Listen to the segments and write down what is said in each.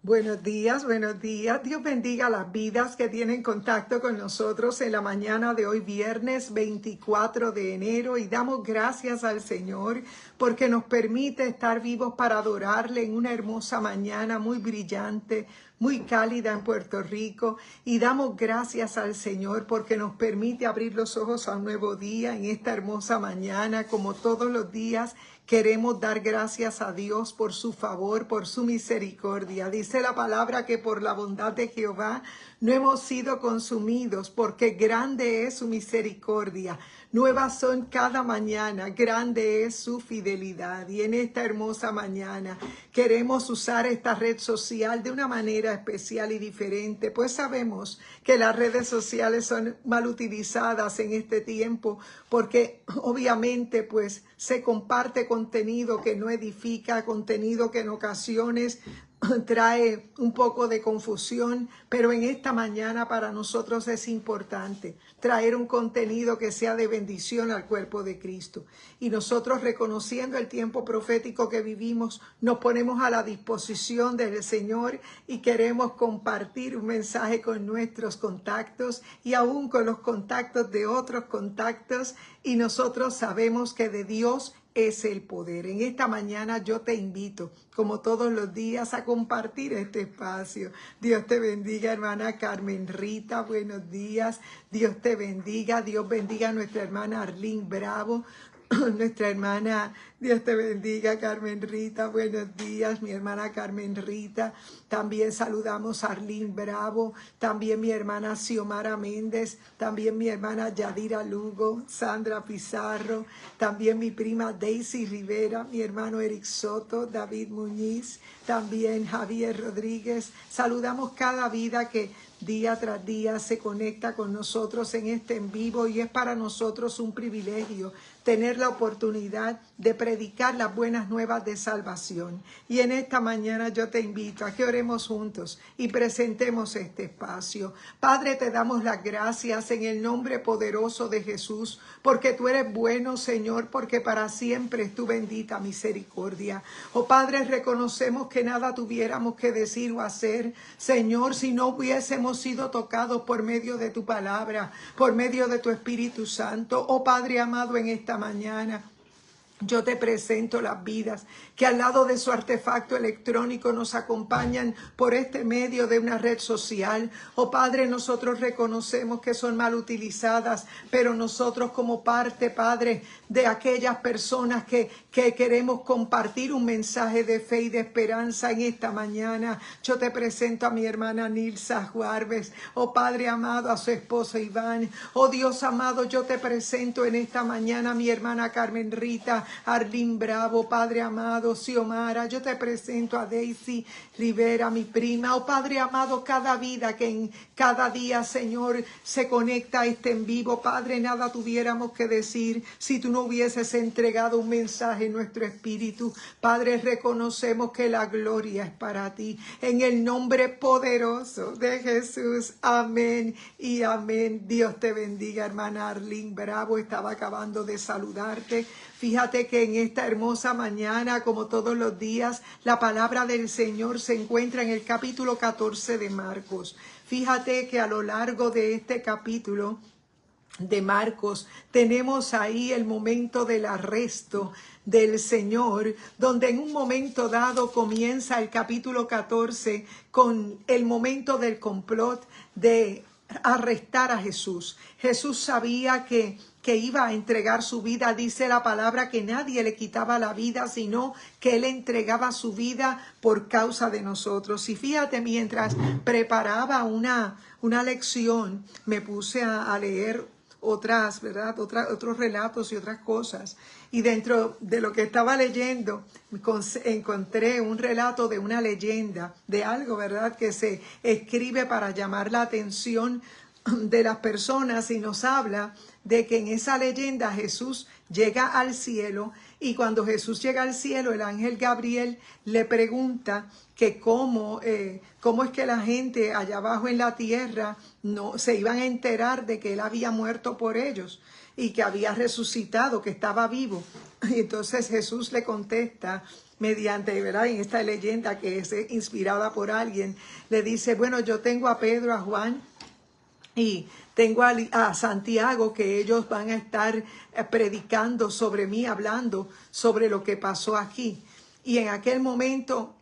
Buenos días, buenos días. Dios bendiga las vidas que tienen contacto con nosotros en la mañana de hoy, viernes 24 de enero. Y damos gracias al Señor porque nos permite estar vivos para adorarle en una hermosa mañana muy brillante, muy cálida en Puerto Rico. Y damos gracias al Señor porque nos permite abrir los ojos a un nuevo día en esta hermosa mañana, como todos los días. Queremos dar gracias a Dios por su favor, por su misericordia. Dice la palabra que por la bondad de Jehová no hemos sido consumidos, porque grande es su misericordia. Nuevas son cada mañana, grande es su fidelidad. Y en esta hermosa mañana queremos usar esta red social de una manera especial y diferente, pues sabemos que las redes sociales son mal utilizadas en este tiempo, porque obviamente pues se comparte contenido que no edifica, contenido que en ocasiones trae un poco de confusión, pero en esta mañana para nosotros es importante traer un contenido que sea de bendición al cuerpo de Cristo. Y nosotros, reconociendo el tiempo profético que vivimos, nos ponemos a la disposición del Señor y queremos compartir un mensaje con nuestros contactos y aún con los contactos de otros contactos, y nosotros sabemos que de Dios es el poder. En esta mañana yo te invito, como todos los días, a compartir este espacio. Dios te bendiga, hermana Carmen Rita, buenos días. Dios te bendiga, Dios bendiga a nuestra hermana Arlene Bravo, nuestra hermana, Dios te bendiga, Carmen Rita, buenos días, mi hermana Carmen Rita. También saludamos a Arlene Bravo, también mi hermana Xiomara Méndez, también mi hermana Yadira Lugo, Sandra Pizarro, también mi prima Daisy Rivera, mi hermano Eric Soto, David Muñiz, también Javier Rodríguez. Saludamos cada vida que día tras día se conecta con nosotros en este en vivo, y es para nosotros un privilegio tener la oportunidad de predicar las buenas nuevas de salvación. Y en esta mañana yo te invito a que oremos juntos y presentemos este espacio. Padre, te damos las gracias en el nombre poderoso de Jesús, porque tú eres bueno, Señor, porque para siempre es tu bendita misericordia. Oh Padre, reconocemos que nada tuviéramos que decir o hacer, Señor, si no hubiésemos sido tocados por medio de tu palabra, por medio de tu Espíritu Santo. Oh Padre amado, en esta mañana yo te presento las vidas que al lado de su artefacto electrónico nos acompañan por este medio de una red social. Oh Padre, nosotros reconocemos que son mal utilizadas, pero nosotros como parte, Padre, de aquellas personas que queremos compartir un mensaje de fe y de esperanza en esta mañana, yo te presento a mi hermana Nilsa Juárez, oh Padre amado, a su esposo Iván. Oh Dios amado, yo te presento en esta mañana a mi hermana Carmen Rita, Arlene Bravo, Padre amado, Xiomara. Yo te presento a Daisy Rivera, mi prima. Oh Padre amado, cada vida que en cada día, Señor, se conecta a este en vivo, Padre, nada tuviéramos que decir si tú no hubieses entregado un mensaje en nuestro espíritu. Padre, reconocemos que la gloria es para ti. En el nombre poderoso de Jesús, amén y amén. Dios te bendiga, hermana Arlene Bravo. Estaba acabando de saludarte. Fíjate que en esta hermosa mañana, como todos los días, la palabra del Señor se encuentra en el capítulo 14 de Marcos. Fíjate que a lo largo de este capítulo de Marcos tenemos ahí el momento del arresto del Señor, donde en un momento dado comienza el capítulo 14 con el momento del complot de arrestar a Jesús. Jesús sabía que iba a entregar su vida. Dice la palabra que nadie le quitaba la vida, sino que él entregaba su vida por causa de nosotros. Y fíjate, mientras preparaba una lección, me puse a leer otras, ¿verdad? Otros relatos y otras cosas. Y dentro de lo que estaba leyendo, encontré un relato de una leyenda, de algo, ¿verdad?, que se escribe para llamar la atención de las personas, y nos habla de que en esa leyenda Jesús llega al cielo, y cuando Jesús llega al cielo, el ángel Gabriel le pregunta que cómo es que la gente allá abajo en la tierra no se iban a enterar de que él había muerto por ellos y que había resucitado, que estaba vivo. Y entonces Jesús le contesta mediante, ¿verdad? En esta leyenda que es inspirada por alguien, le dice, bueno, yo tengo a Pedro, a Juan y tengo a Santiago, que ellos van a estar predicando sobre mí, hablando sobre lo que pasó aquí. Y en aquel momento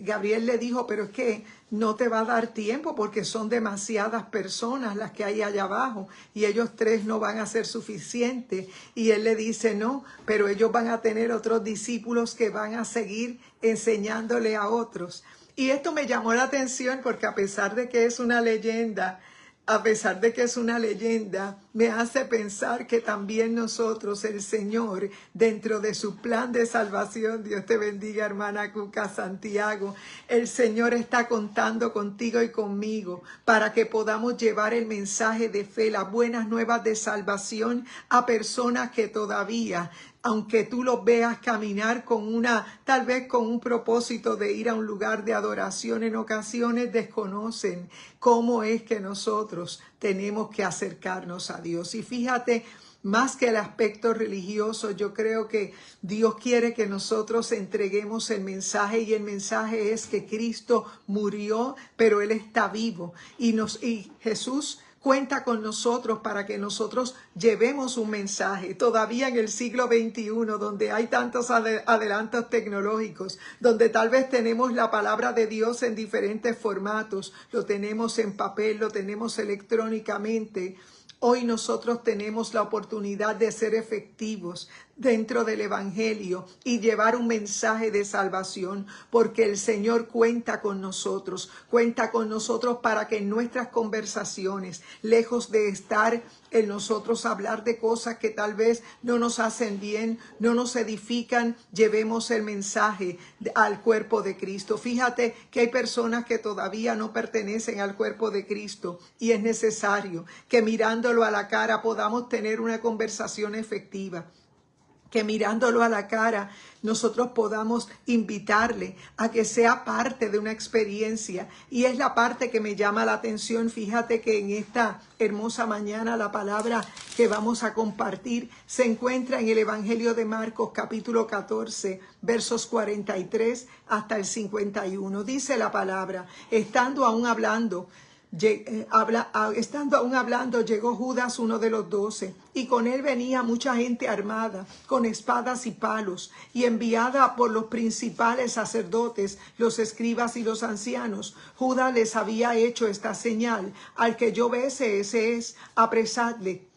Gabriel le dijo, pero es que no te va a dar tiempo porque son demasiadas personas las que hay allá abajo y ellos tres no van a ser suficientes. Y él le dice, no, pero ellos van a tener otros discípulos que van a seguir enseñándole a otros. Y esto me llamó la atención porque a pesar de que es una leyenda, me hace pensar que también nosotros, el Señor, dentro de su plan de salvación, Dios te bendiga, hermana Cuca Santiago, el Señor está contando contigo y conmigo para que podamos llevar el mensaje de fe, las buenas nuevas de salvación a personas que todavía, aunque tú los veas caminar tal vez con un propósito de ir a un lugar de adoración, en ocasiones desconocen cómo es que nosotros tenemos que acercarnos a Dios. Y fíjate, más que el aspecto religioso, yo creo que Dios quiere que nosotros entreguemos el mensaje, y el mensaje es que Cristo murió, pero Él está vivo. Y Jesús cuenta con nosotros para que nosotros llevemos un mensaje. Todavía en el siglo XXI, donde hay tantos adelantos tecnológicos, donde tal vez tenemos la palabra de Dios en diferentes formatos, lo tenemos en papel, lo tenemos electrónicamente. Hoy nosotros tenemos la oportunidad de ser efectivos dentro del Evangelio y llevar un mensaje de salvación, porque el Señor cuenta con nosotros para que en nuestras conversaciones, lejos de estar en nosotros hablar de cosas que tal vez no nos hacen bien, no nos edifican, llevemos el mensaje al cuerpo de Cristo. Fíjate que hay personas que todavía no pertenecen al cuerpo de Cristo y es necesario que mirándolo a la cara podamos tener una conversación efectiva. Que mirándolo a la cara nosotros podamos invitarle a que sea parte de una experiencia. Y es la parte que me llama la atención. Fíjate que en esta hermosa mañana la palabra que vamos a compartir se encuentra en el Evangelio de Marcos, capítulo 14, versos 43 hasta el 51. Dice la palabra, estando aún hablando, llegó Judas, uno de los 12, y con él venía mucha gente armada, con espadas y palos, y enviada por los principales sacerdotes, los escribas y los ancianos. Judas les había hecho esta señal: al que yo bese, ese es, apresadle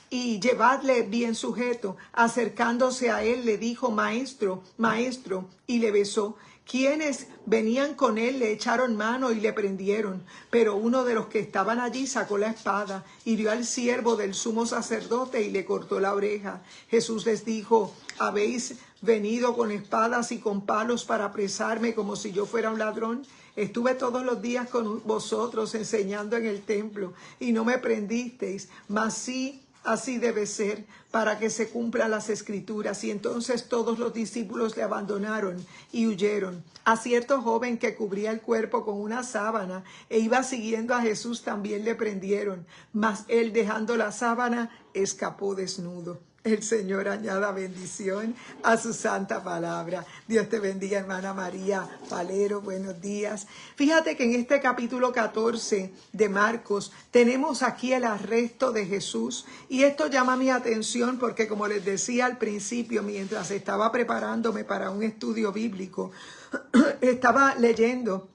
y llevadle bien sujeto. Acercándose a él le dijo, maestro, maestro, y le besó. Quienes venían con él le echaron mano y le prendieron, pero uno de los que estaban allí sacó la espada, hirió al siervo del sumo sacerdote y le cortó la oreja. Jesús les dijo, ¿habéis venido con espadas y con palos para apresarme como si yo fuera un ladrón? Estuve todos los días con vosotros enseñando en el templo y no me prendisteis, mas sí, así debe ser, para que se cumplan las escrituras. Y entonces todos los discípulos le abandonaron y huyeron. A cierto joven que cubría el cuerpo con una sábana e iba siguiendo a Jesús también le prendieron, mas él, dejando la sábana, escapó desnudo. El Señor añada bendición a su santa palabra. Dios te bendiga, hermana María Palero, buenos días. Fíjate que en este capítulo 14 de Marcos tenemos aquí el arresto de Jesús, y esto llama mi atención porque, como les decía al principio, mientras estaba preparándome para un estudio bíblico, estaba leyendo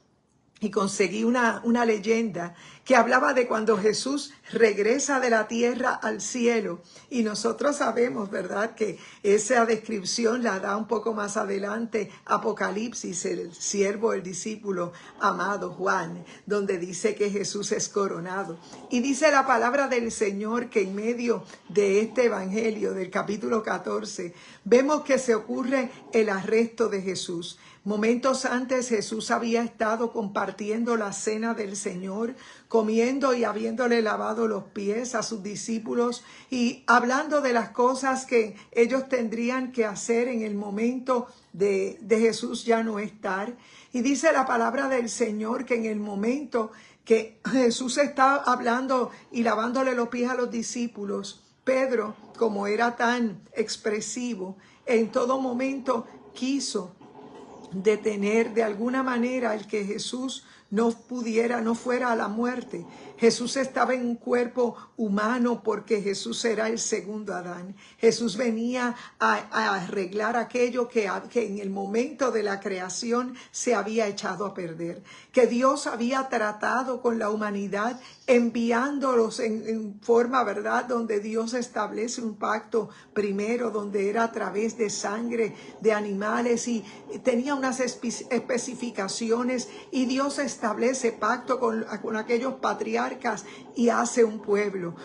y conseguí una leyenda que hablaba de cuando Jesús regresa de la tierra al cielo. Y nosotros sabemos, ¿verdad?, que esa descripción la da un poco más adelante Apocalipsis, el siervo, el discípulo amado Juan, donde dice que Jesús es coronado. Y dice la palabra del Señor que en medio de este evangelio del capítulo 14 vemos que se ocurre el arresto de Jesús. Momentos antes Jesús había estado compartiendo la cena del Señor, comiendo y habiéndole lavado los pies a sus discípulos y hablando de las cosas que ellos tendrían que hacer en el momento de Jesús ya no estar. Y dice la palabra del Señor que en el momento que Jesús estaba hablando y lavándole los pies a los discípulos, Pedro, como era tan expresivo, en todo momento quiso detener de alguna manera el que Jesús no fuera a la muerte. Jesús estaba en un cuerpo humano porque Jesús era el segundo Adán. Jesús venía a arreglar aquello que en el momento de la creación se había echado a perder. Que Dios había tratado con la humanidad enviándolos en forma, ¿verdad? Donde Dios establece un pacto primero, donde era a través de sangre de animales y tenía unas especificaciones, y Dios establece pacto con aquellos patriarcas y hace un pueblo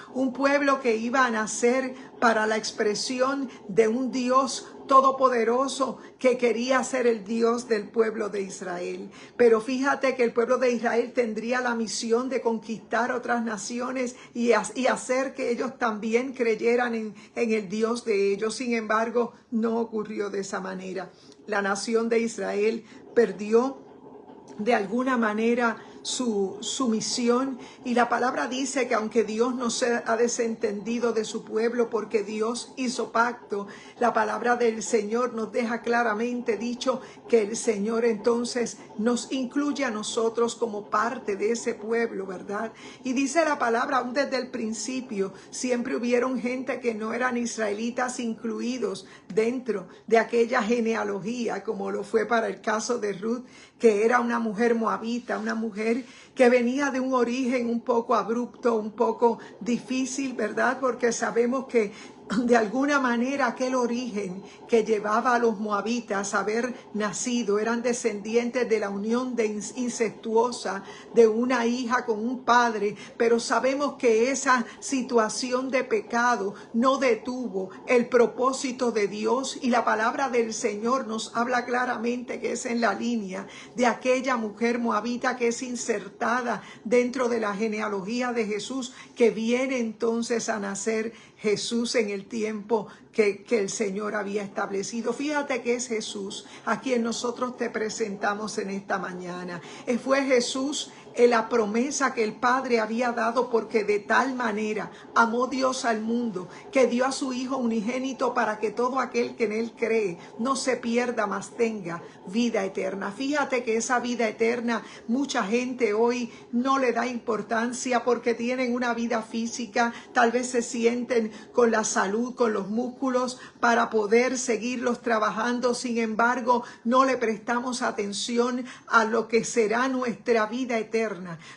que iba a nacer para la expresión de un Dios todopoderoso que quería ser el Dios del pueblo de Israel. Pero fíjate que el pueblo de Israel tendría la misión de conquistar otras naciones y hacer que ellos también creyeran en el Dios de ellos. Sin embargo, no ocurrió de esa manera. La nación de Israel perdió de alguna manera su misión, y la palabra dice que aunque Dios no se ha desentendido de su pueblo porque Dios hizo pacto, la palabra del Señor nos deja claramente dicho que el Señor entonces nos incluye a nosotros como parte de ese pueblo, ¿verdad? Y dice la palabra, aún desde el principio siempre hubieron gente que no eran israelitas incluidos dentro de aquella genealogía, como lo fue para el caso de Ruth, que era una mujer moabita, una mujer que venía de un origen un poco abrupto, un poco difícil, ¿verdad? Porque sabemos que de alguna manera aquel origen que llevaba a los moabitas a haber nacido eran descendientes de la unión incestuosa de una hija con un padre, pero sabemos que esa situación de pecado no detuvo el propósito de Dios, y la palabra del Señor nos habla claramente que es en la línea de aquella mujer moabita que es insertada dentro de la genealogía de Jesús, que viene entonces a nacer Jesús en el tiempo que el Señor había establecido. Fíjate que es Jesús a quien nosotros te presentamos en esta mañana. Fue Jesús la promesa que el Padre había dado, porque de tal manera amó Dios al mundo que dio a su Hijo unigénito para que todo aquel que en Él cree no se pierda, mas tenga vida eterna. Fíjate que esa vida eterna mucha gente hoy no le da importancia porque tienen una vida física, tal vez se sienten con la salud, con los músculos para poder seguirlos trabajando. Sin embargo, no le prestamos atención a lo que será nuestra vida eterna.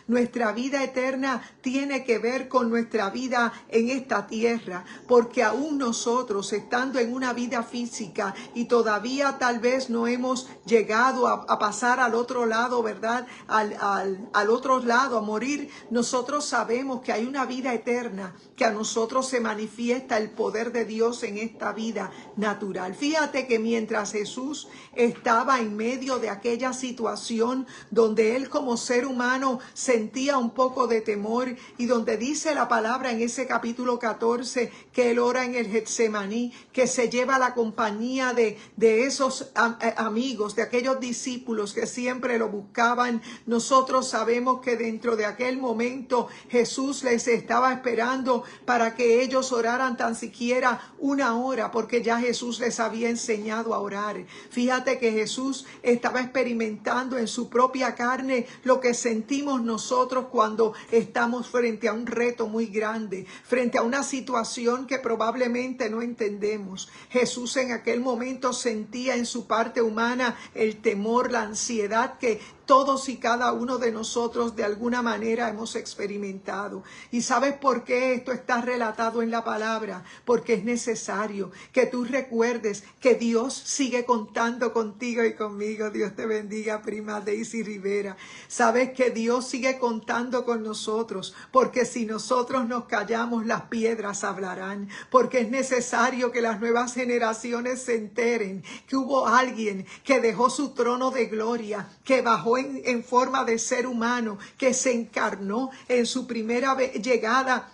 Nuestra vida eterna tiene que ver con nuestra vida en esta tierra, porque aún nosotros, estando en una vida física y todavía tal vez no hemos llegado a pasar al otro lado, ¿verdad? Al otro lado, a morir, nosotros sabemos que hay una vida eterna, que a nosotros se manifiesta el poder de Dios en esta vida natural. Fíjate que mientras Jesús estaba en medio de aquella situación donde Él como ser humano sentía un poco de temor, y donde dice la palabra en ese capítulo 14 que Él ora en el Getsemaní, que se lleva la compañía de esos amigos, de aquellos discípulos que siempre lo buscaban. Nosotros sabemos que dentro de aquel momento Jesús les estaba esperando para que ellos oraran tan siquiera una hora, porque ya Jesús les había enseñado a orar. Fíjate que Jesús estaba experimentando en su propia carne lo que sentimos nosotros cuando estamos frente a un reto muy grande, frente a una situación que probablemente no entendemos. Jesús en aquel momento sentía en su parte humana el temor, la ansiedad que todos y cada uno de nosotros de alguna manera hemos experimentado. ¿Y sabes por qué esto está relatado en la palabra? Porque es necesario que tú recuerdes que Dios sigue contando contigo y conmigo. Dios te bendiga, prima Daisy Rivera. Sabes que Dios sigue contando con nosotros, porque si nosotros nos callamos, las piedras hablarán. Porque es necesario que las nuevas generaciones se enteren que hubo alguien que dejó su trono de gloria, que bajó en forma de ser humano, que se encarnó en su primera llegada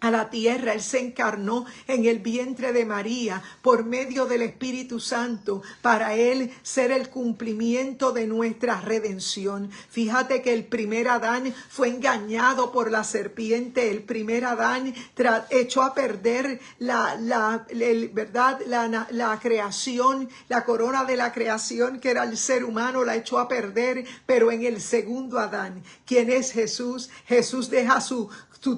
a la tierra. Él se encarnó en el vientre de María por medio del Espíritu Santo para Él ser el cumplimiento de nuestra redención. Fíjate que el primer Adán fue engañado por la serpiente. El primer Adán echó a perder la creación, la corona de la creación que era el ser humano, la echó a perder. Pero en el segundo Adán, quien es Jesús, Jesús deja su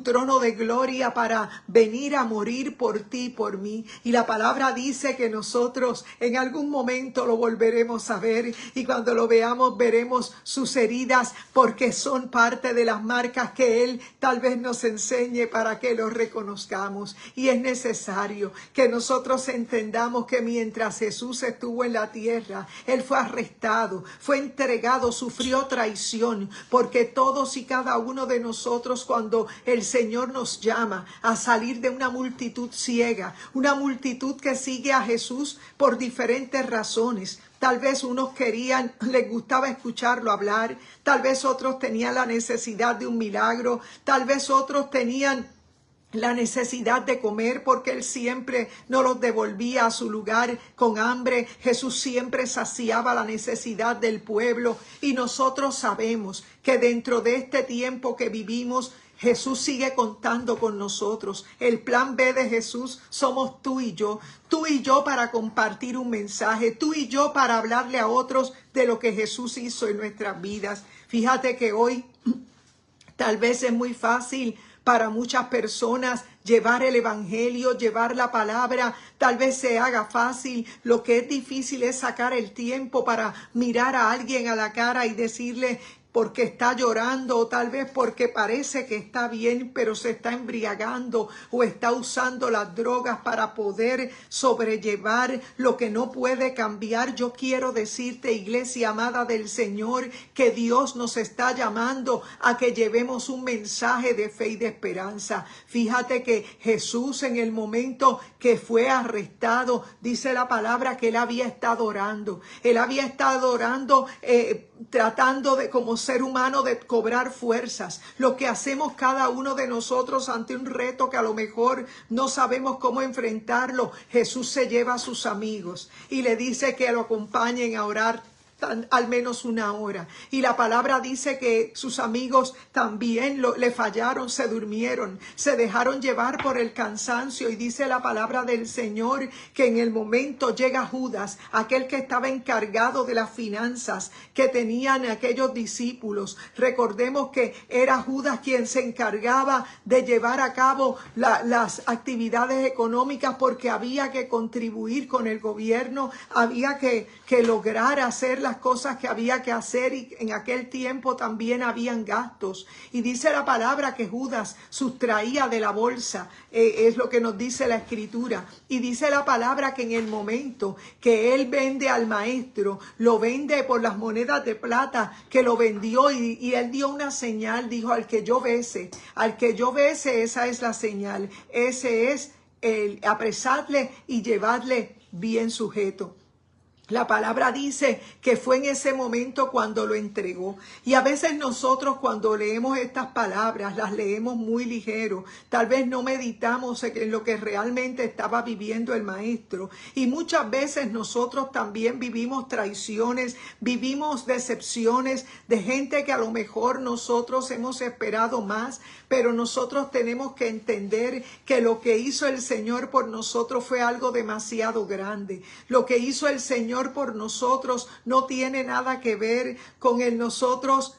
trono de gloria para venir a morir por ti y por mí. Y la palabra dice que nosotros en algún momento lo volveremos a ver, y cuando lo veamos veremos sus heridas, porque son parte de las marcas que Él tal vez nos enseñe para que lo reconozcamos. Y es necesario que nosotros entendamos que mientras Jesús estuvo en la tierra, Él fue arrestado, fue entregado, sufrió traición, porque todos y cada uno de nosotros, cuando el Señor nos llama a salir de una multitud ciega, una multitud que sigue a Jesús por diferentes razones. Tal vez unos les gustaba escucharlo hablar, tal vez otros tenían la necesidad de un milagro, tal vez otros tenían la necesidad de comer, porque Él siempre no los devolvía a su lugar con hambre. Jesús siempre saciaba la necesidad del pueblo, y nosotros sabemos que dentro de este tiempo que vivimos, Jesús sigue contando con nosotros. El plan B de Jesús somos tú y yo para compartir un mensaje, tú y yo para hablarle a otros de lo que Jesús hizo en nuestras vidas. Fíjate que hoy tal vez es muy fácil para muchas personas llevar el evangelio, llevar la palabra. Tal vez se haga fácil. Lo que es difícil es sacar el tiempo para mirar a alguien a la cara y decirle porque está llorando, o tal vez porque parece que está bien, pero se está embriagando o está usando las drogas para poder sobrellevar lo que no puede cambiar. Yo quiero decirte, iglesia amada del Señor, que Dios nos está llamando a que llevemos un mensaje de fe y de esperanza. Fíjate que Jesús, en el momento que fue arrestado, dice la palabra que Él había estado orando. Él había estado orando, tratando de, como ser humano, de cobrar fuerzas. Lo que hacemos cada uno de nosotros ante un reto que a lo mejor no sabemos cómo enfrentarlo. Jesús se lleva a sus amigos y le dice que lo acompañen a orar al menos una hora. Y la palabra dice que sus amigos también le fallaron, se durmieron, se dejaron llevar por el cansancio. Y dice la palabra del Señor que en el momento llega Judas, aquel que estaba encargado de las finanzas que tenían aquellos discípulos. Recordemos que era Judas quien se encargaba de llevar a cabo las actividades económicas, porque había que contribuir con el gobierno, había que lograr hacer las cosas que había que hacer, y en aquel tiempo también habían gastos. Y dice la palabra que Judas sustraía de la bolsa, es lo que nos dice la Escritura. Y dice la palabra que en el momento que él vende al maestro, lo vende por las monedas de plata que lo vendió, y él dio una señal, dijo: al que yo bese, esa es la señal, ese es el apresadle y llevarle bien sujeto. La palabra dice que fue en ese momento cuando lo entregó. Y a veces nosotros, cuando leemos estas palabras, las leemos muy ligero. Tal vez no meditamos en lo que realmente estaba viviendo el maestro. Y muchas veces nosotros también vivimos traiciones, vivimos decepciones de gente que a lo mejor nosotros hemos esperado más. Pero nosotros tenemos que entender que lo que hizo el Señor por nosotros fue algo demasiado grande. Lo que hizo el Señor por nosotros no tiene nada que ver con el nosotros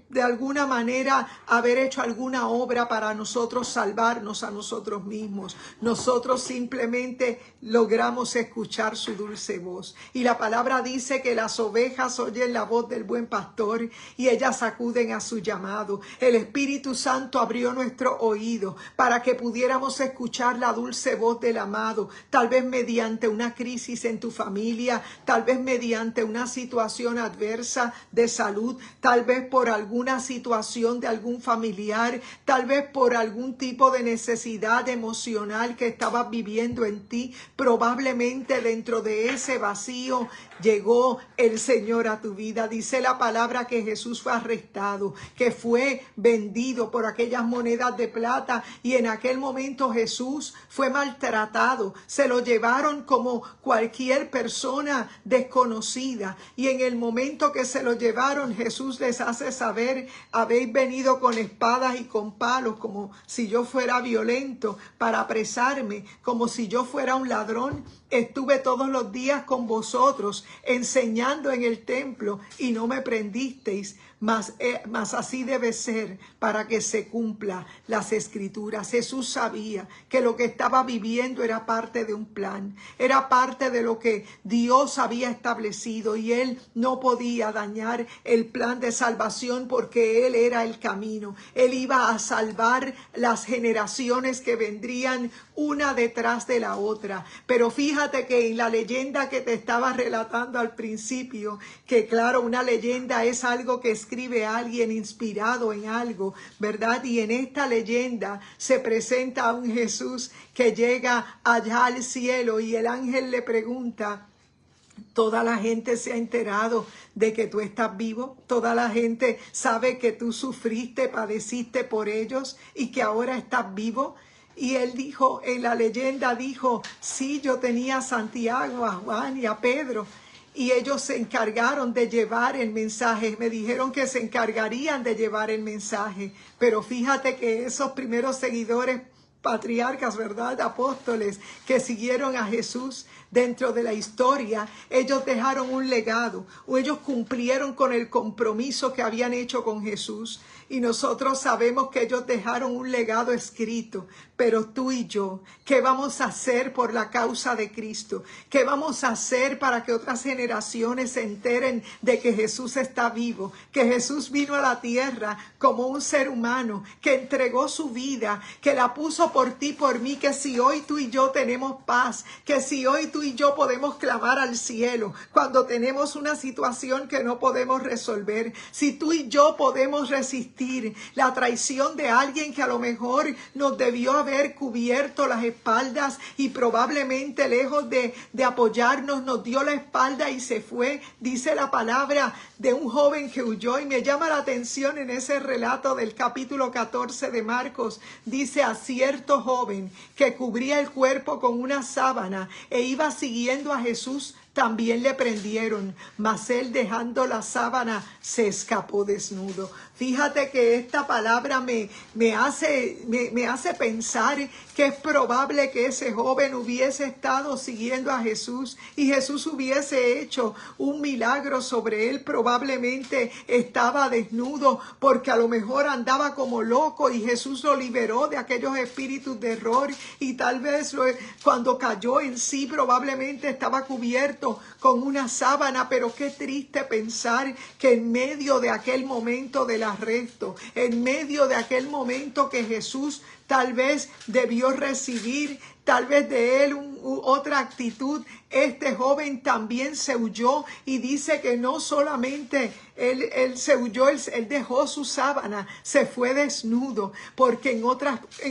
de alguna manera haber hecho alguna obra para nosotros salvarnos a nosotros mismos. Nosotros simplemente logramos escuchar su dulce voz. Y la palabra dice que las ovejas oyen la voz del buen pastor y ellas acuden a su llamado. El Espíritu Santo abrió nuestro oído para que pudiéramos escuchar la dulce voz del amado. Tal vez mediante una crisis en tu familia, tal vez mediante una situación adversa de salud, tal vez por algún una situación de algún familiar, tal vez por algún tipo de necesidad emocional que estabas viviendo en ti. Probablemente dentro de ese vacío llegó el Señor a tu vida. Dice la palabra que Jesús fue arrestado, que fue vendido por aquellas monedas de plata, y en aquel momento Jesús fue maltratado. Se lo llevaron como cualquier persona desconocida, y en el momento que se lo llevaron, Jesús les hace saber: habéis venido con espadas y con palos, como si yo fuera violento, para apresarme, como si yo fuera un ladrón. Estuve todos los días con vosotros enseñando en el templo y no me prendisteis, mas así debe ser para que se cumpla las escrituras. Jesús sabía que lo que estaba viviendo era parte de un plan, era parte de lo que Dios había establecido, y él no podía dañar el plan de salvación, porque él era el camino. Él iba a salvar las generaciones que vendrían una detrás de la otra. Pero fíjate que en la leyenda que te estaba relatando al principio, que claro, una leyenda es algo que escribe alguien inspirado en algo, ¿verdad? Y en esta leyenda se presenta a un Jesús que llega allá al cielo, y el ángel le pregunta: toda la gente se ha enterado de que tú estás vivo, toda la gente sabe que tú sufriste, padeciste por ellos y que ahora estás vivo. Y él dijo, en la leyenda dijo: sí, yo tenía a Santiago, a Juan y a Pedro, y ellos se encargaron de llevar el mensaje. Me dijeron que se encargarían de llevar el mensaje. Pero fíjate que esos primeros seguidores, patriarcas, ¿verdad?, apóstoles, que siguieron a Jesús dentro de la historia, ellos dejaron un legado, o ellos cumplieron con el compromiso que habían hecho con Jesús. Y nosotros sabemos que ellos dejaron un legado escrito. Pero tú y yo, ¿qué vamos a hacer por la causa de Cristo? ¿Qué vamos a hacer para que otras generaciones se enteren de que Jesús está vivo? Que Jesús vino a la tierra como un ser humano, que entregó su vida, que la puso por ti, por mí, que si hoy tú y yo tenemos paz, que si hoy tú y yo podemos clamar al cielo cuando tenemos una situación que no podemos resolver, si tú y yo podemos resistir la traición de alguien que a lo mejor nos debió haber cubierto las espaldas, y probablemente lejos de apoyarnos nos dio la espalda y se fue. Dice la palabra de un joven que huyó, y me llama la atención en ese relato del capítulo 14 de Marcos. Dice: a cierto joven que cubría el cuerpo con una sábana e iba siguiendo a Jesús, también le prendieron, mas él, dejando la sábana, se escapó desnudo. Fíjate que esta palabra me hace pensar que es probable que ese joven hubiese estado siguiendo a Jesús y Jesús hubiese hecho un milagro sobre él. Probablemente estaba desnudo porque a lo mejor andaba como loco y Jesús lo liberó de aquellos espíritus de error, y tal vez cuando cayó en sí probablemente estaba cubierto con una sábana. Pero qué triste pensar que en medio de aquel momento del arresto, en medio de aquel momento que Jesús tal vez debió recibir, tal vez de él otra actitud, este joven también se huyó. Y dice que no solamente él se huyó, él dejó su sábana, se fue desnudo. Porque en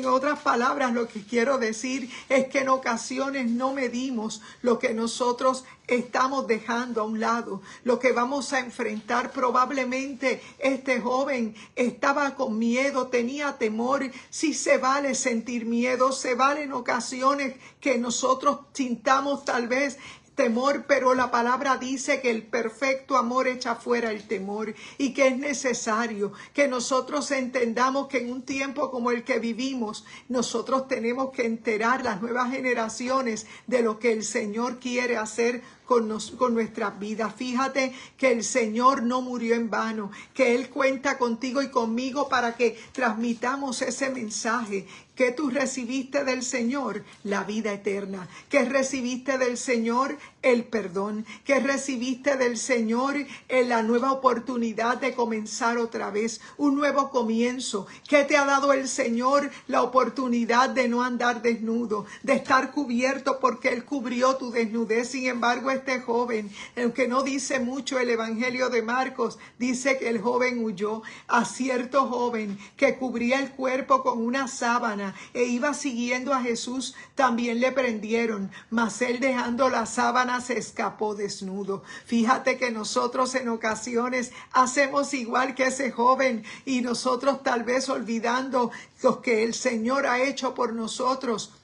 otras palabras, lo que quiero decir es que en ocasiones no medimos lo que nosotros estamos dejando a un lado, lo que vamos a enfrentar. Probablemente este joven estaba con miedo, tenía temor. Sí, se vale sentir miedo, se vale en ocasiones que nosotros sintamos tal vez temor, pero la palabra dice que el perfecto amor echa fuera el temor, y que es necesario que nosotros entendamos que en un tiempo como el que vivimos, nosotros tenemos que enterar las nuevas generaciones de lo que el Señor quiere hacer con nuestras vidas. Fíjate que el Señor no murió en vano, que Él cuenta contigo y conmigo para que transmitamos ese mensaje. ¿Qué tú recibiste del Señor? La vida eterna. ¿Qué recibiste del Señor? El perdón. ¿Qué recibiste del Señor? La nueva oportunidad de comenzar otra vez, un nuevo comienzo. ¿Qué te ha dado el Señor? La oportunidad de no andar desnudo, de estar cubierto, porque Él cubrió tu desnudez. Sin embargo, este joven, aunque no dice mucho el Evangelio de Marcos, dice que el joven huyó. A cierto joven que cubría el cuerpo con una sábana e iba siguiendo a Jesús, también le prendieron, mas él, dejando la sábana, se escapó desnudo. Fíjate que nosotros en ocasiones hacemos igual que ese joven, y nosotros tal vez olvidando lo que el Señor ha hecho por nosotros,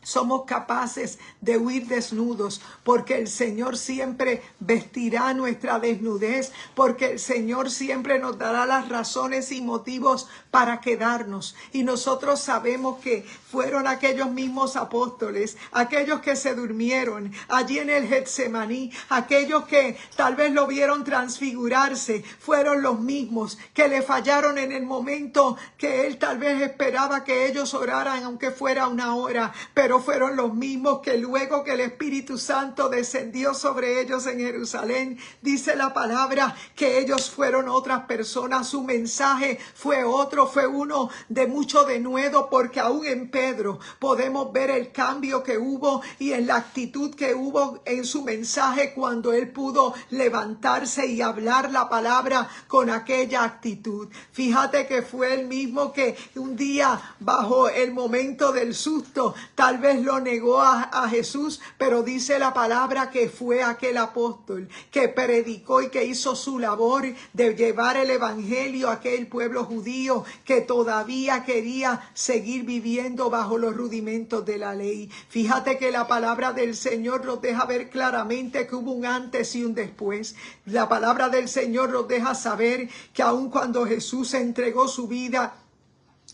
somos capaces de huir desnudos, porque el Señor siempre vestirá nuestra desnudez, porque el Señor siempre nos dará las razones y motivos para quedarnos. Y nosotros sabemos que fueron aquellos mismos apóstoles, aquellos que se durmieron allí en el Getsemaní, aquellos que tal vez lo vieron transfigurarse, fueron los mismos que le fallaron en el momento que él tal vez esperaba que ellos oraran, aunque fuera una hora, pero fueron los mismos que luego que el Espíritu Santo descendió sobre ellos en Jerusalén, dice la palabra que ellos fueron otras personas. Su mensaje fue otro, fue uno de mucho denuedo, porque aún en Pedro podemos ver el cambio que hubo y en la actitud que hubo en su mensaje cuando él pudo levantarse y hablar la palabra con aquella actitud. Fíjate que fue el mismo que un día, bajo el momento del susto, tal vez lo negó a Jesús, pero dice la palabra que fue aquel apóstol que predicó y que hizo su labor de llevar el evangelio a aquel pueblo judío que todavía quería seguir viviendo bajo los rudimentos de la ley. Fíjate que la palabra del Señor nos deja ver claramente que hubo un antes y un después. La palabra del Señor nos deja saber que aun cuando Jesús entregó su vida,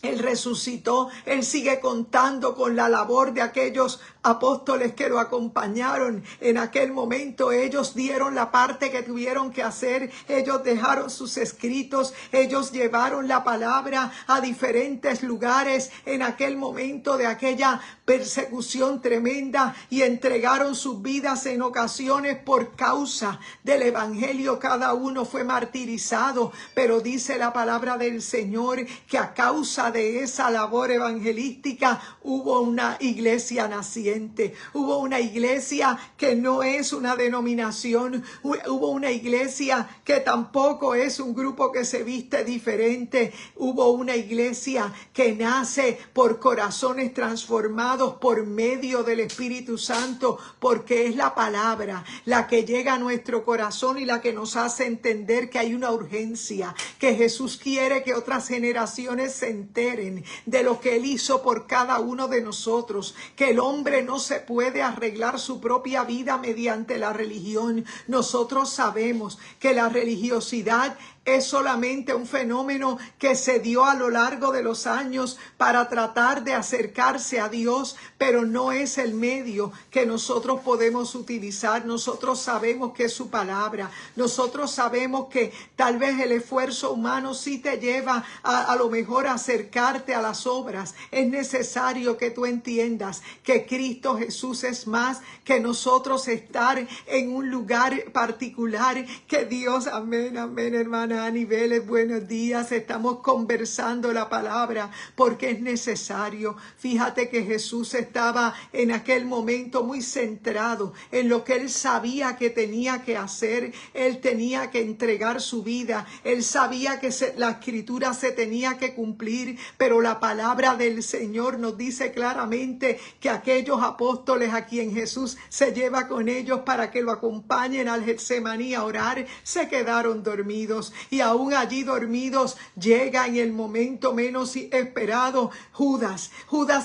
él resucitó, él sigue contando con la labor de aquellos apóstoles que lo acompañaron. En aquel momento ellos dieron la parte que tuvieron que hacer, ellos dejaron sus escritos, ellos llevaron la palabra a diferentes lugares en aquel momento de aquella persecución tremenda, y entregaron sus vidas en ocasiones por causa del evangelio. Cada uno fue martirizado, pero dice la palabra del Señor que a causa de esa labor evangelística hubo una iglesia naciente, hubo una iglesia que no es una denominación, hubo una iglesia que tampoco es un grupo que se viste diferente, hubo una iglesia que nace por corazones transformados por medio del Espíritu Santo, porque es la palabra la que llega a nuestro corazón y la que nos hace entender que hay una urgencia, que Jesús quiere que otras generaciones se enteren de lo que Él hizo por cada uno de nosotros, que el hombre no se puede arreglar su propia vida mediante la religión. Nosotros sabemos que la religiosidad es solamente un fenómeno que se dio a lo largo de los años para tratar de acercarse a Dios, pero no es el medio que nosotros podemos utilizar. Nosotros sabemos que es su palabra. Nosotros sabemos que tal vez el esfuerzo humano sí te lleva a lo mejor a acercarte a las obras. Es necesario que tú entiendas que Cristo Jesús es más que nosotros estar en un lugar particular. Que Dios, amén, amén, hermana Anibeles, buenos días. Estamos conversando la palabra porque es necesario. Fíjate que Jesús estaba en aquel momento muy centrado en lo que él sabía que tenía que hacer. Él tenía que entregar su vida. Él sabía que la escritura se tenía que cumplir, pero la palabra del Señor nos dice claramente que aquellos apóstoles a quien Jesús se lleva con ellos para que lo acompañen al Getsemaní a orar, se quedaron dormidos. Y aún allí dormidos llega en el momento menos esperado Judas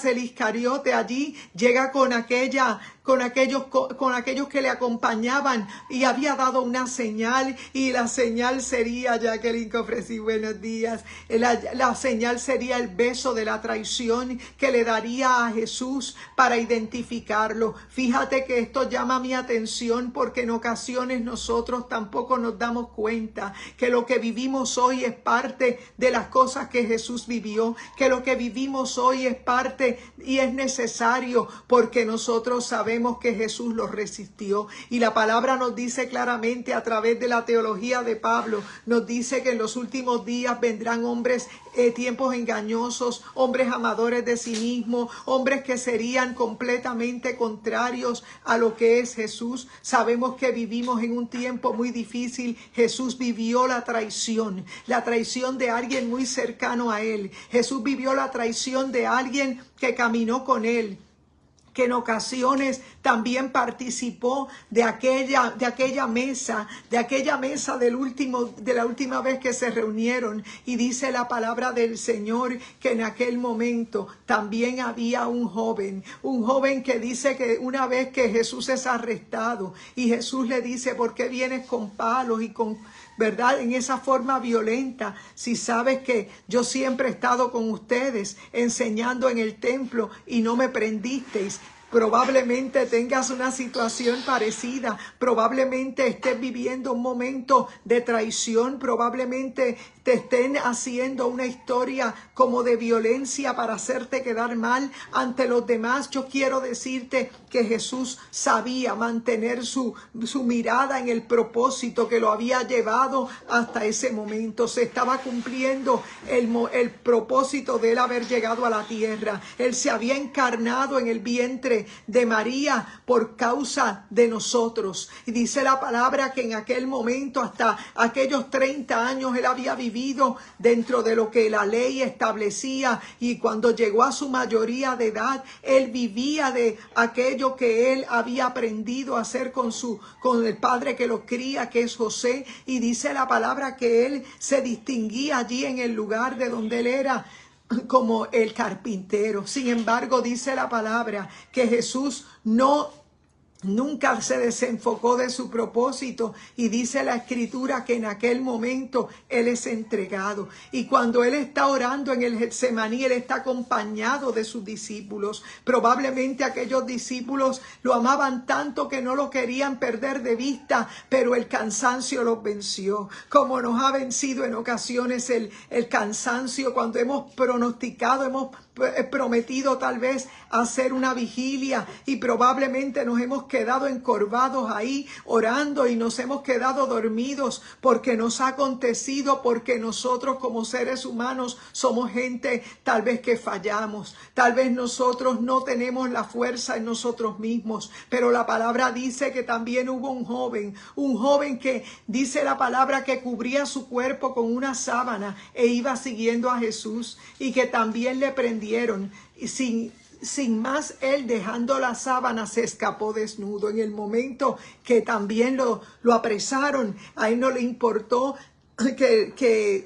el Iscariote. Allí llega con aquellos que le acompañaban, y había dado una señal, y la señal sería, Jacqueline Cofresí, buenos días, la señal sería el beso de la traición que le daría a Jesús para identificarlo. Fíjate que esto llama mi atención porque en ocasiones nosotros tampoco nos damos cuenta que lo que vivimos hoy es parte de las cosas que Jesús vivió, que lo que vivimos hoy es parte y es necesario, porque nosotros sabemos sabemos que Jesús los resistió. Y la palabra nos dice claramente a través de la teología de Pablo, nos dice que en los últimos días vendrán hombres, tiempos engañosos, hombres amadores de sí mismos, hombres que serían completamente contrarios a lo que es Jesús. Sabemos que vivimos en un tiempo muy difícil. Jesús vivió la traición de alguien muy cercano a él. Jesús vivió la traición de alguien que caminó con él, que en ocasiones también participó de aquella mesa de la última vez que se reunieron. Y dice la palabra del Señor que en aquel momento también había un joven que dice que una vez que Jesús es arrestado y Jesús le dice: ¿por qué vienes con palos y con, verdad, en esa forma violenta, si sabes que yo siempre he estado con ustedes enseñando en el templo y no me prendisteis? Probablemente tengas una situación parecida, probablemente estés viviendo un momento de traición, probablemente te estén haciendo una historia como de violencia para hacerte quedar mal ante los demás. Yo quiero decirte que Jesús sabía mantener su mirada en el propósito que lo había llevado hasta ese momento. Se estaba cumpliendo el propósito de él haber llegado a la tierra. Él se había encarnado en el vientre de María por causa de nosotros. Y dice la palabra que en aquel momento, hasta aquellos 30 años, él había vivido dentro de lo que la ley establecía, y cuando llegó a su mayoría de edad, él vivía de aquello que él había aprendido a hacer con el padre que lo cría, que es José. Y dice la palabra que él se distinguía allí en el lugar de donde él era como el carpintero. Sin embargo, dice la palabra que Jesús nunca se desenfocó de su propósito, y dice la escritura que en aquel momento él es entregado. Y cuando él está orando en el Getsemaní, él está acompañado de sus discípulos. Probablemente aquellos discípulos lo amaban tanto que no lo querían perder de vista, pero el cansancio los venció, como nos ha vencido en ocasiones el cansancio cuando hemos pronosticado, hemos prometido tal vez hacer una vigilia y probablemente nos hemos quedado encorvados ahí orando y nos hemos quedado dormidos porque nos ha acontecido, porque nosotros como seres humanos somos gente tal vez que fallamos, tal vez nosotros no tenemos la fuerza en nosotros mismos, pero la palabra dice que también hubo un joven que dice la palabra que cubría su cuerpo con una sábana e iba siguiendo a Jesús, y que también le prendieron, y sin más él, dejando la sábana, se escapó desnudo. En el momento que también lo apresaron, a él no le importó que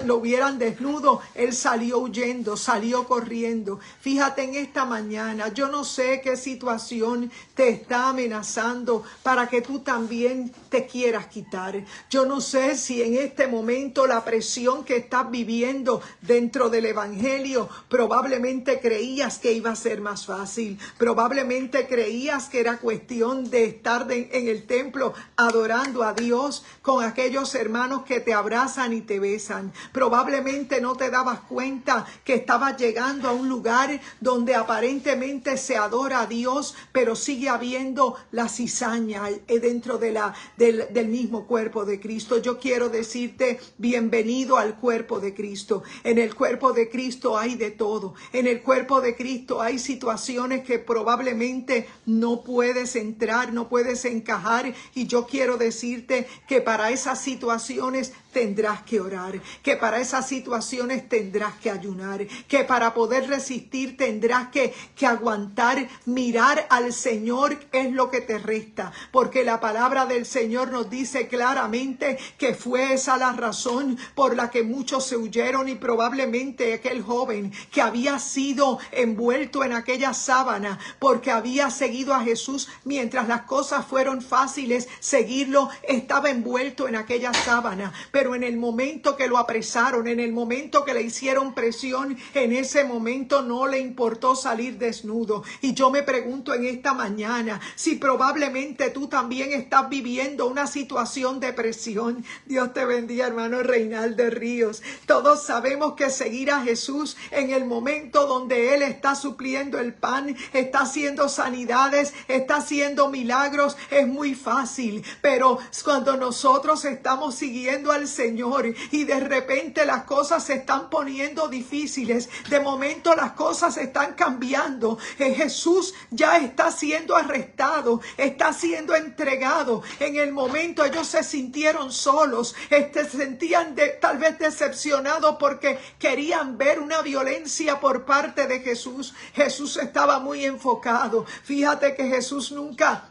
lo hubieran desnudo. Él salió huyendo, salió corriendo. Fíjate, en esta mañana, yo no sé qué situación te está amenazando para que tú también te quieras quitar. Yo no sé si en este momento la presión que estás viviendo dentro del evangelio, probablemente creías que iba a ser más fácil, probablemente creías que era cuestión de estar en el templo adorando a Dios con aquellos hermanos que te abrazan y te besan. Probablemente no te dabas cuenta que estabas llegando a un lugar donde aparentemente se adora a Dios, pero sigue habiendo la cizaña dentro del mismo cuerpo de Cristo. Yo quiero decirte, bienvenido al cuerpo de Cristo. En el cuerpo de Cristo hay de todo. En el cuerpo de Cristo hay situaciones que probablemente no puedes entrar, no puedes encajar, y yo quiero decirte que para esas situaciones tendrás que orar, que para esas situaciones tendrás que ayunar, que para poder resistir tendrás que aguantar. Mirar al Señor es lo que te resta, porque la palabra del Señor nos dice claramente que fue esa la razón por la que muchos se huyeron, y probablemente aquel joven que había sido envuelto en aquella sábana porque había seguido a Jesús mientras las cosas fueron fáciles, seguirlo, estaba envuelto en aquella sábana. pero en el momento que lo apresaron, en el momento que le hicieron presión, en ese momento no le importó salir desnudo. Y yo me pregunto en esta mañana si probablemente tú también estás viviendo una situación de presión. Dios te bendiga, hermano Reinaldo Ríos. Todos sabemos que seguir a Jesús en el momento donde Él está supliendo el pan, está haciendo sanidades, está haciendo milagros, es muy fácil. Pero cuando nosotros estamos siguiendo al Señor y de repente las cosas se están poniendo difíciles, de momento las cosas están cambiando, Jesús ya está siendo arrestado, está siendo entregado. En el momento ellos se sintieron solos, se sentían tal vez decepcionados porque querían ver una violencia por parte de Jesús. Jesús estaba muy enfocado. Fíjate que Jesús nunca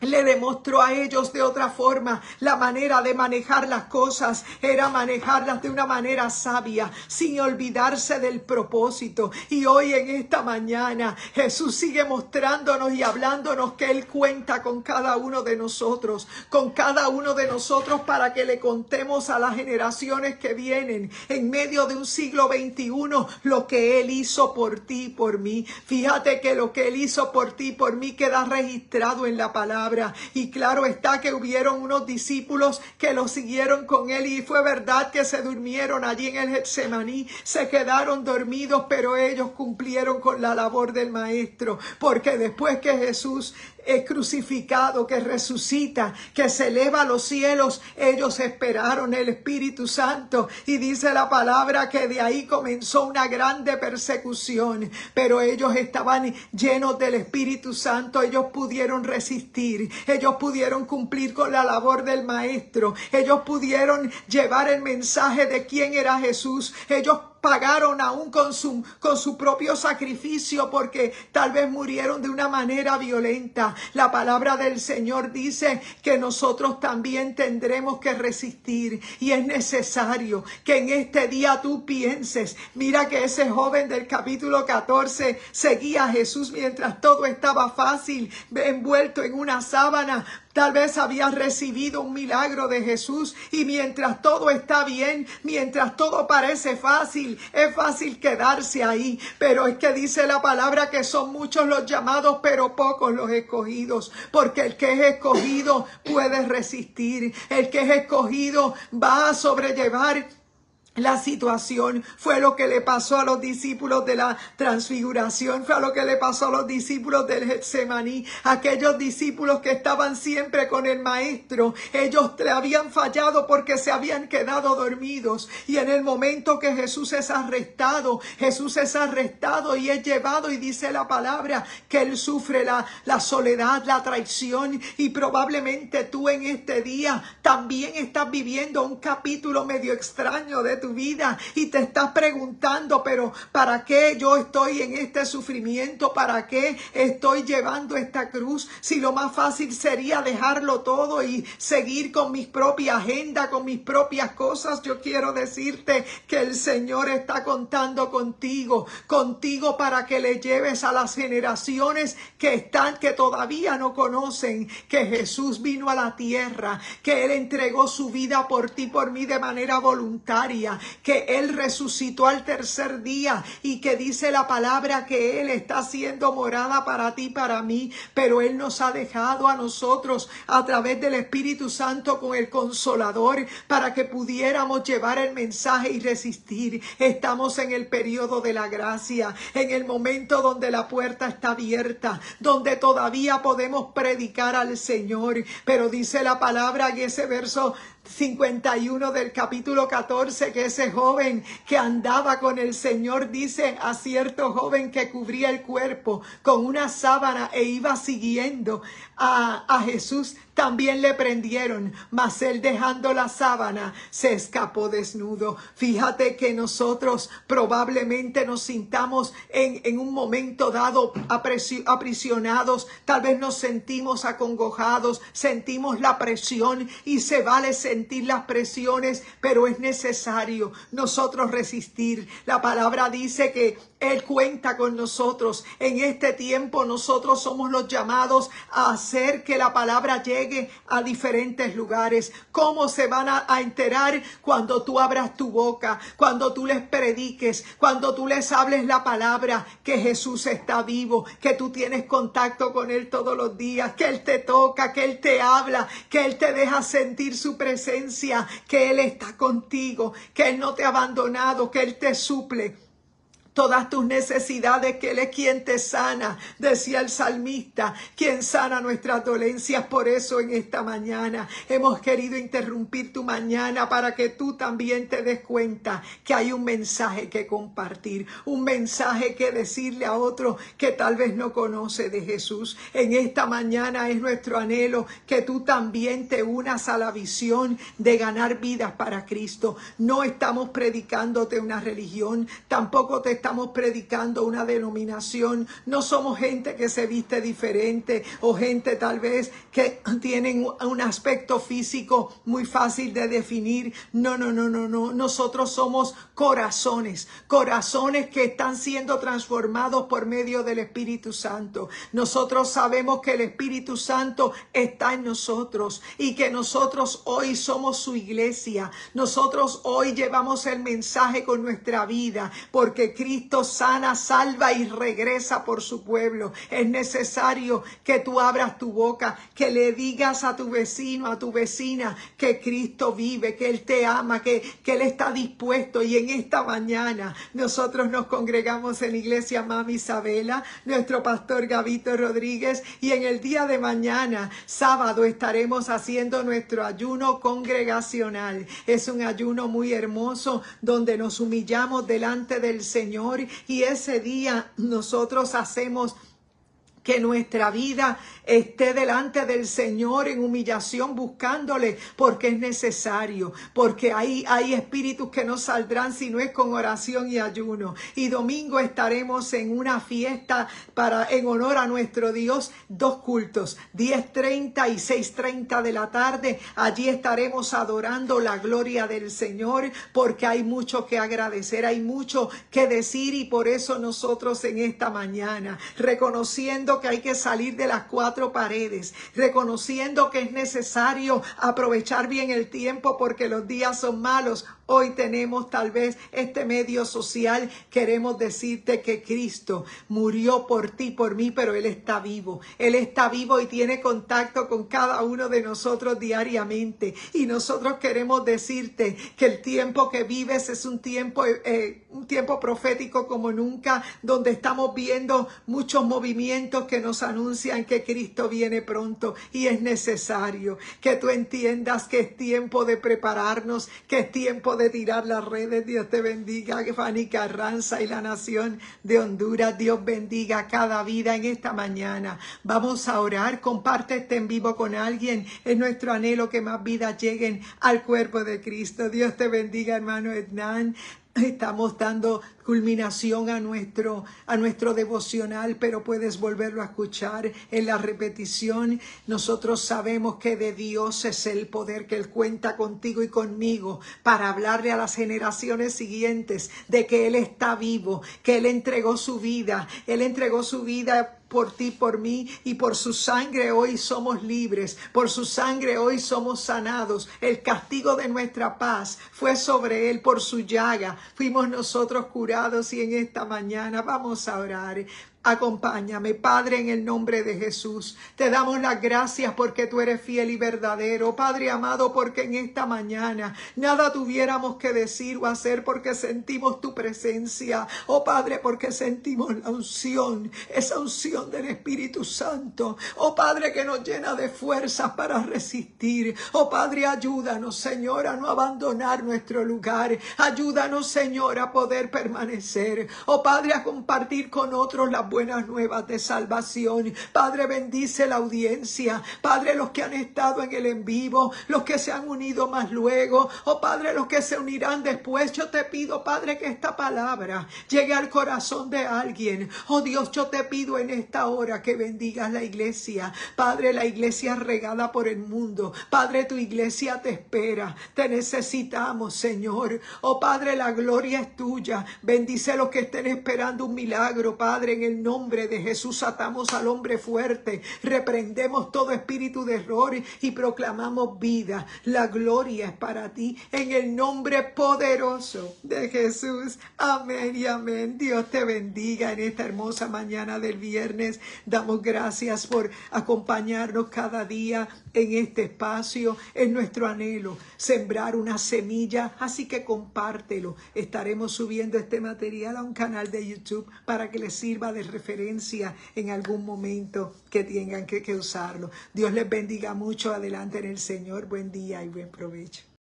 le demostró a ellos de otra forma. La manera de manejar las cosas era manejarlas de una manera sabia, sin olvidarse del propósito. Y hoy en esta mañana Jesús sigue mostrándonos y hablándonos que Él cuenta con cada uno de nosotros, para que le contemos a las generaciones que vienen en medio de un siglo XXI lo que Él hizo por ti y por mí. Fíjate que lo que Él hizo por ti y por mí queda registrado en la palabra. Y claro está que hubieron unos discípulos que lo siguieron con Él, y fue verdad que se durmieron allí en el Getsemaní, se quedaron dormidos, pero ellos cumplieron con la labor del Maestro, porque después que Jesús es crucificado, que resucita, que se eleva a los cielos, ellos esperaron el Espíritu Santo, y dice la palabra que de ahí comenzó una grande persecución, pero ellos estaban llenos del Espíritu Santo, ellos pudieron resistir, ellos pudieron cumplir con la labor del Maestro, ellos pudieron llevar el mensaje de quién era Jesús, ellos pagaron aún con su propio sacrificio, porque tal vez murieron de una manera violenta. La palabra del Señor dice que nosotros también tendremos que resistir, y es necesario que en este día tú pienses, mira que ese joven del capítulo 14 seguía a Jesús mientras todo estaba fácil, envuelto en una sábana. Tal vez había recibido un milagro de Jesús, y mientras todo está bien, mientras todo parece fácil, es fácil quedarse ahí. Pero es que dice la palabra que son muchos los llamados, pero pocos los escogidos. Porque el que es escogido puede resistir. El que es escogido va a sobrellevar la situación. Fue lo que le pasó a los discípulos de la transfiguración, fue lo que le pasó a los discípulos del Getsemaní, aquellos discípulos que estaban siempre con el Maestro. Ellos le habían fallado porque se habían quedado dormidos, y en el momento que Jesús es arrestado y es llevado, y dice la palabra que Él sufre la soledad, la traición, y probablemente tú en este día también estás viviendo un capítulo medio extraño de tu vida, y te estás preguntando, pero ¿para qué yo estoy en este sufrimiento? ¿Para qué estoy llevando esta cruz? Si lo más fácil sería dejarlo todo y seguir con mi propia agenda, con mis propias cosas. Yo quiero decirte que el Señor está contando contigo para que le lleves a las generaciones que todavía no conocen que Jesús vino a la tierra, que Él entregó su vida por ti, por mí, de manera voluntaria, que Él resucitó al tercer día, y que dice la palabra que Él está haciendo morada para ti, para mí. Pero Él nos ha dejado a nosotros a través del Espíritu Santo con el Consolador, para que pudiéramos llevar el mensaje y resistir. Estamos en el periodo de la gracia, en el momento donde la puerta está abierta, donde todavía podemos predicar al Señor. Pero dice la palabra en ese verso 51 del capítulo 14 que ese joven que andaba con el Señor, dice a cierto joven que cubría el cuerpo con una sábana e iba siguiendo a Jesús, también le prendieron, mas él, dejando la sábana, se escapó desnudo. Fíjate que nosotros probablemente nos sintamos en un momento dado aprisionados, tal vez nos sentimos acongojados, sentimos la presión, y se vale sentir las presiones, pero es necesario nosotros resistir. La palabra dice que Él cuenta con nosotros. En este tiempo nosotros somos los llamados a hacer que la palabra llegue a diferentes lugares. ¿Cómo se van a enterar? Cuando tú abras tu boca, cuando tú les prediques, cuando tú les hables la palabra, que Jesús está vivo, que tú tienes contacto con Él todos los días, que Él te toca, que Él te habla, que Él te deja sentir su presencia, que Él está contigo, que Él no te ha abandonado, que Él te suple todas tus necesidades, que Él es quien te sana, decía el salmista, quien sana nuestras dolencias. Por eso en esta mañana hemos querido interrumpir tu mañana para que tú también te des cuenta que hay un mensaje que compartir, un mensaje que decirle a otro que tal vez no conoce de Jesús. En esta mañana es nuestro anhelo que tú también te unas a la visión de ganar vidas para Cristo. No estamos predicándote una religión, tampoco te estamos predicando una denominación. No somos gente que se viste diferente o gente tal vez que tienen un aspecto físico muy fácil de definir. No. Nosotros somos corazones que están siendo transformados por medio del Espíritu Santo. Nosotros sabemos que el Espíritu Santo está en nosotros y que nosotros hoy somos su iglesia. Nosotros hoy llevamos el mensaje con nuestra vida, porque Cristo sana, salva y regresa por su pueblo. Es necesario que tú abras tu boca, que le digas a tu vecino, a tu vecina, que Cristo vive, que Él te ama, que Él está dispuesto. Y en esta mañana nosotros nos congregamos en la iglesia Mami Isabela, nuestro pastor Gabito Rodríguez, y en el día de mañana, sábado, estaremos haciendo nuestro ayuno congregacional. Es un ayuno muy hermoso donde nos humillamos delante del Señor, y ese día nosotros hacemos que nuestra vida esté delante del Señor en humillación, buscándole, porque es necesario, porque hay espíritus que no saldrán si no es con oración y ayuno. Y domingo estaremos en una fiesta en honor a nuestro Dios, 2 cultos, 10:30 y 6:30 de la tarde. Allí estaremos adorando la gloria del Señor, porque hay mucho que agradecer, hay mucho que decir, y por eso nosotros en esta mañana, reconociendo que hay que salir de las 4 paredes, reconociendo que es necesario aprovechar bien el tiempo porque los días son malos. Hoy tenemos tal vez este medio social. Queremos decirte que Cristo murió por ti, por mí, pero Él está vivo. Él está vivo y tiene contacto con cada uno de nosotros diariamente. Y nosotros queremos decirte que el tiempo que vives es un tiempo profético como nunca, donde estamos viendo muchos movimientos que nos anuncian que Cristo viene pronto, y es necesario que tú entiendas que es tiempo de prepararnos, que es tiempo de tirar las redes. Dios te bendiga, Fanny Carranza y la nación de Honduras. Dios bendiga cada vida en esta mañana. Vamos a orar. Comparte este en vivo con alguien. Es nuestro anhelo que más vidas lleguen al cuerpo de Cristo. Dios te bendiga, hermano Hernán. Estamos dando culminación a nuestro devocional, pero puedes volverlo a escuchar en la repetición. Nosotros sabemos que de Dios es el poder, que Él cuenta contigo y conmigo para hablarle a las generaciones siguientes de que Él está vivo, que Él entregó su vida. Él entregó su vida por ti, por mí, y por su sangre hoy somos libres, por su sangre hoy somos sanados. El castigo de nuestra paz fue sobre Él, por su llaga fuimos nosotros curados. Y en esta mañana vamos a orar. Acompáñame, Padre, en el nombre de Jesús. Te damos las gracias porque tú eres fiel y verdadero, Padre amado, porque en esta mañana nada tuviéramos que decir o hacer, porque sentimos tu presencia. Oh Padre, porque sentimos la unción, esa unción del Espíritu Santo. Oh Padre, que nos llena de fuerzas para resistir. Oh Padre, ayúdanos, Señor, a no abandonar nuestro lugar. Ayúdanos, Señor, a poder permanecer. Oh Padre, a compartir con otros las buenas nuevas de salvación. Padre, bendice la audiencia. Padre, los que han estado en el en vivo, los que se han unido más luego, oh Padre, los que se unirán después. Yo te pido, Padre, que esta palabra llegue al corazón de alguien. Oh Dios, yo te pido en esta hora que bendigas la iglesia. Padre, la iglesia regada por el mundo. Padre, tu iglesia te espera. Te necesitamos, Señor. Oh Padre, la gloria es tuya. Bendice a los que estén esperando un milagro, Padre, en el nombre de Jesús. Atamos al hombre fuerte. Reprendemos todo espíritu de error y proclamamos vida. La gloria es para ti. En el nombre poderoso de Jesús. Amén y amén. Dios te bendiga en esta hermosa mañana del viernes. Damos gracias por acompañarnos cada día en este espacio. Es nuestro anhelo sembrar una semilla, así que compártelo. Estaremos subiendo este material a un canal de YouTube para que les sirva de referencia en algún momento que tengan que usarlo. Dios les bendiga mucho. Adelante en el Señor. Buen día y buen provecho.